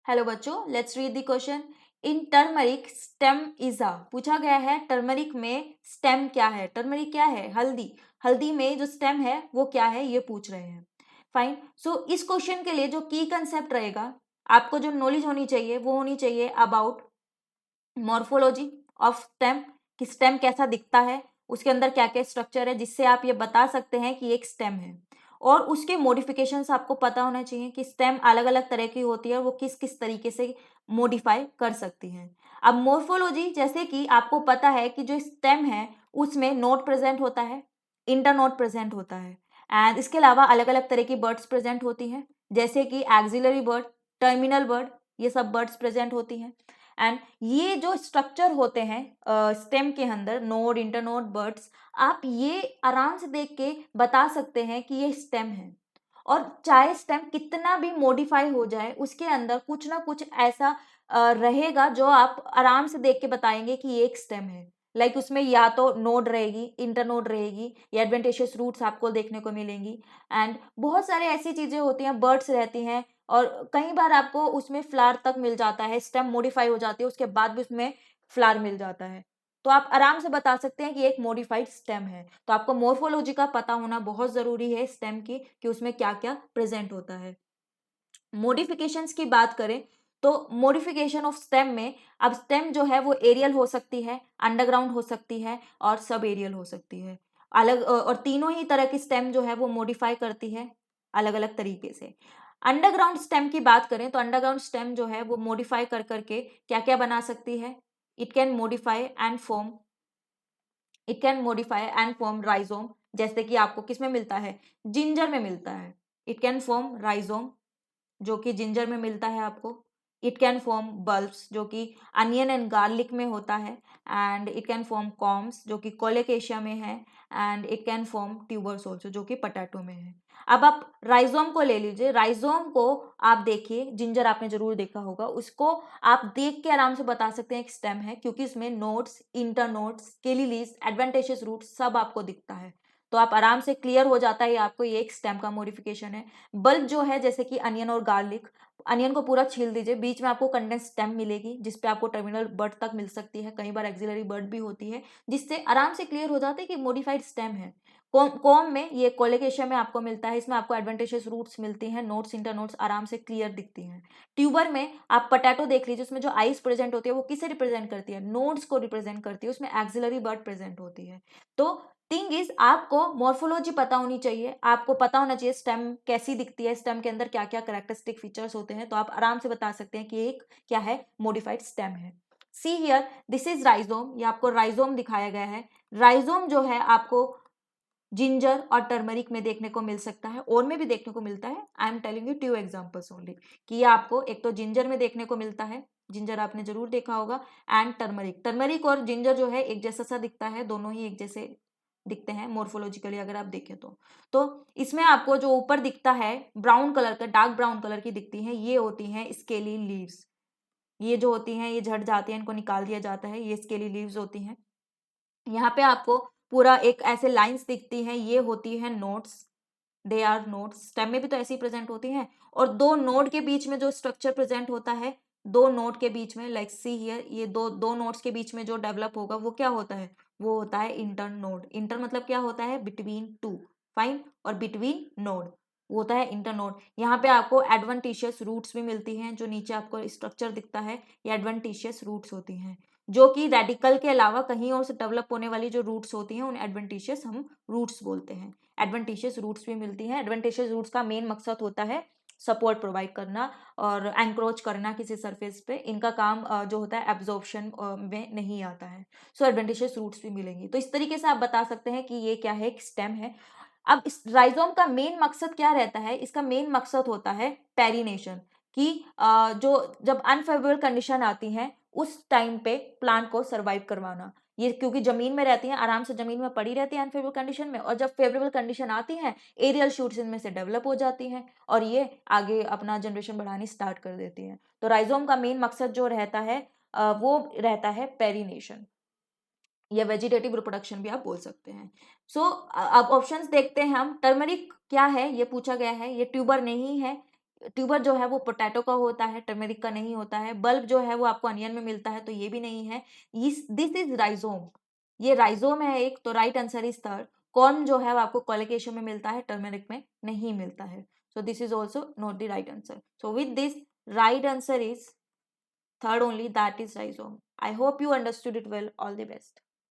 Hello बच्चों, let's read the question. In turmeric stem is a, पूछा गया है टर्मरिक में स्टेम क्या है। टर्मरिक क्या है? हल्दी। हल्दी में जो स्टेम है वो क्या है, ये पूछ रहे हैं। फाइन। सो इस क्वेश्चन के लिए जो की कंसेप्ट रहेगा, आपको जो नॉलेज होनी चाहिए वो होनी चाहिए अबाउट मॉर्फोलॉजी ऑफ स्टेम, कि स्टेम कैसा दिखता है, उसके अंदर क्या क्या स्ट्रक्चर है जिससे आप ये बता सकते हैं कि एक स्टेम है। और उसके मॉडिफिकेशंस आपको पता होना चाहिए कि स्टेम अलग अलग तरह की होती है और वो किस किस तरीके से मॉडिफाई कर सकती हैं। अब मॉर्फोलॉजी, जैसे कि आपको पता है कि जो स्टेम है उसमें नोड प्रेजेंट होता है, इंटरनोड प्रेजेंट होता है, एंड इसके अलावा अलग अलग तरह की बर्ड्स प्रेजेंट होती हैं, जैसे कि एक्सिलरी बर्ड, टर्मिनल बर्ड, ये सब बर्ड्स प्रेजेंट होती हैं। एंड ये जो स्ट्रक्चर होते हैं स्टेम के अंदर, नोड, इंटरनोड, बर्ड्स, आप ये आराम से देख के बता सकते हैं कि ये स्टेम है। और चाहे स्टेम कितना भी मॉडिफाई हो जाए, उसके अंदर कुछ ना कुछ ऐसा रहेगा जो आप आराम से देख के बताएंगे कि ये एक स्टेम है। लाइक उसमें या तो नोड रहेगी, इंटरनोड रहेगी, या एडवेंटेशियस रूट्स आपको देखने को मिलेंगी। एंड बहुत सारे ऐसी चीजें होती हैं, बर्ड्स रहती हैं, और कई बार आपको उसमें फ्लावर तक मिल जाता है, स्टेम मॉडिफाई हो जाती है उसके बाद भी उसमें फ्लावर मिल जाता है। तो आप आराम से बता सकते हैं कि एक मॉडिफाइड स्टेम है। तो आपको मोर्फोलॉजी का पता होना बहुत जरूरी है स्टेम की, कि उसमें क्या क्या प्रेजेंट होता है। मॉडिफिकेशंस की बात करें तो मॉडिफिकेशन ऑफ स्टेम में, अब स्टेम जो है वो एरियल हो सकती है, अंडरग्राउंड हो सकती है, और सब एरियल हो सकती है। अलग और तीनों ही तरह की स्टेम जो है वो मॉडिफाई करती है अलग अलग तरीके से। अंडरग्राउंड स्टेम की बात करें तो अंडरग्राउंड स्टेम जो है वो मॉडिफाई कर करके क्या क्या बना सकती है? It can modify and form, it can modify and form rhizome, जैसे कि आपको किसमें मिलता है? जिंजर में मिलता है। इट कैन फॉर्म राइजोम, जो कि जिंजर में मिलता है आपको। इट कैन फॉर्म बल्ब्स, जो कि अनियन एंड गार्लिक में होता है। And it can form corms, जो कि कोलेकेशिया में है। And it can form tubers also, जो कि पटाटो में है। अब आप राइजोम को ले लीजिए। राइजोम को आप देखिए, जिंजर आपने जरूर देखा होगा, उसको आप देख के आराम से बता सकते हैं एक स्टेम है, क्योंकि इसमें nodes, internodes, scaly leaves, adventitious roots सब आपको दिखता है। तो आप आराम से क्लियर हो जाता है आपको ये एक स्टेम का मॉडिफिकेशन है। बल्ब जो है, जैसे कि अनियन और गार्लिक, अनियन को पूरा छील दीजिए, बीच में आपको कंडेंस स्टेम मिलेगी जिसपे आपको टर्मिनल बर्ड तक मिल सकती है, कई बार एक्सिलरी बर्ड भी होती है, जिससे आराम से क्लियर हो जाता है कि मॉडिफाइड स्टेम है। कॉम में, ये कोलेकेशिया में आपको मिलता है, इसमें आपको एडवेंटेशियस रूट्स मिलती हैं, नोट्स, इंटरनोट्स आराम से क्लियर दिखती हैं। ट्यूबर में आप पोटैटो देख लीजिए, उसमें जो आइस प्रेजेंट होती है वो किसे रिप्रेजेंट करती है? नोड्स को रिप्रेजेंट करती है, उसमें एक्सिलरी बर्ड प्रेजेंट होती है। तो थिंग इज, आपको मॉर्फोलॉजी पता होनी चाहिए, आपको पता होना चाहिए स्टेम कैसी दिखती है, स्टेम के अंदर क्या क्या कैरेक्टरिस्टिक फीचर्स होते हैं, तो आप आराम से बता सकते हैं कि एक क्या है? मॉडिफाइड स्टेम है। See here, this is rhizome, ये आपको राइजोम दिखाया गया है। राइजोम जो है आपको जिंजर और टर्मरिक में देखने को मिल सकता है, और में भी देखने को मिलता है। I am telling you to examples only, कि ये आपको एक तो जिंजर में देखने को मिलता है, जिंजर आपने जरूर देखा होगा, एंड टर्मरिक। टर्मरिक और जिंजर जो है एक जैसा सा दिखता है, दोनों ही एक जैसे दिखते हैं मोर्फोलॉजिकली अगर आप देखें तो इसमें आपको जो ऊपर दिखता है ब्राउन कलर का, डार्क ब्राउन कलर की दिखती है, ये होती हैं स्केली लीव्स। ये जो होती हैं ये झड़ जाती हैं, इनको निकाल दिया जाता है, ये स्केली लीव्स होती हैं। यहाँ पे आपको पूरा एक ऐसे लाइंस दिखती हैं, ये होती है nodes, they are nodes. Stem में भी तो ऐसे ही प्रेजेंट होती हैं। और दो नोड के बीच में जो स्ट्रक्चर प्रेजेंट होता है, दो नोड के बीच में, लाइक सी हियर, ये दो दो नोड्स के बीच में जो डेवलप होगा वो क्या होता है? वो होता है इंटर नोड। इंटर मतलब क्या होता है? Between two. फाइन। और बिटवीन नोड वो होता है इंटर नोड। यहाँ पे आपको एडवेंटिशियस रूट्स भी मिलती हैं, जो नीचे आपको स्ट्रक्चर दिखता है, ये एडवेंटिशियस रूट्स होती हैं, जो कि रेडिकल के अलावा कहीं और से डेवलप होने वाली जो रूट्स होती हैं उन्हें एडवेंटिशियस हम रूट्स बोलते हैं। एडवेंटिशियस रूट्स भी मिलती हैं। एडवेंटिशियस रूट्स का मेन मकसद होता है सपोर्ट प्रोवाइड करना और एंक्रोच करना किसी सरफेस पे। इनका काम जो होता है एब्जॉर्प्शन में नहीं आता है। सो एडवेंटिशियस रूट्स भी मिलेंगी। तो इस तरीके से आप बता सकते हैं कि ये क्या है? एक स्टेम है। अब इस राइजोम का मेन मकसद क्या रहता है? इसका मेन मकसद होता है पेरिनेशन, कि जो जब अनफेवरेबल कंडीशन आती है उस टाइम पे प्लांट को सर्वाइव करवाना। ये क्योंकि जमीन में रहती हैं, आराम से जमीन में पड़ी रहती है अनफेवरेबल कंडीशन में, और जब फेवरेबल कंडीशन आती है एरियल शूट्स इनमें से डेवलप हो जाती हैं और ये आगे अपना जनरेशन बढ़ानी स्टार्ट कर देती हैं। तो राइजोम का मेन मकसद जो रहता है वो रहता है पेरिनेशन, या वेजिटेटिव रिप्रोडक्शन भी आप बोल सकते हैं। सो अब ऑप्शंस देखते हैं हम। टर्मरिक क्या है ये पूछा गया है, ये ट्यूबर नहीं है, ट्यूबर जो है वो पोटैटो का होता है, टर्मेरिक का नहीं होता है। बल्ब जो है वो आपको अनियन में मिलता है, तो ये भी नहीं है। दिस इज राइजोम, ये राइजोम है एक, तो right answer is third. Corn जो है वो आपको कोलोकेशियम में मिलता है, टर्मेरिक में नहीं मिलता है। So this is also not the right answer. So with this right answer is third only, that is rhizome. I hope you understood it well. All the best.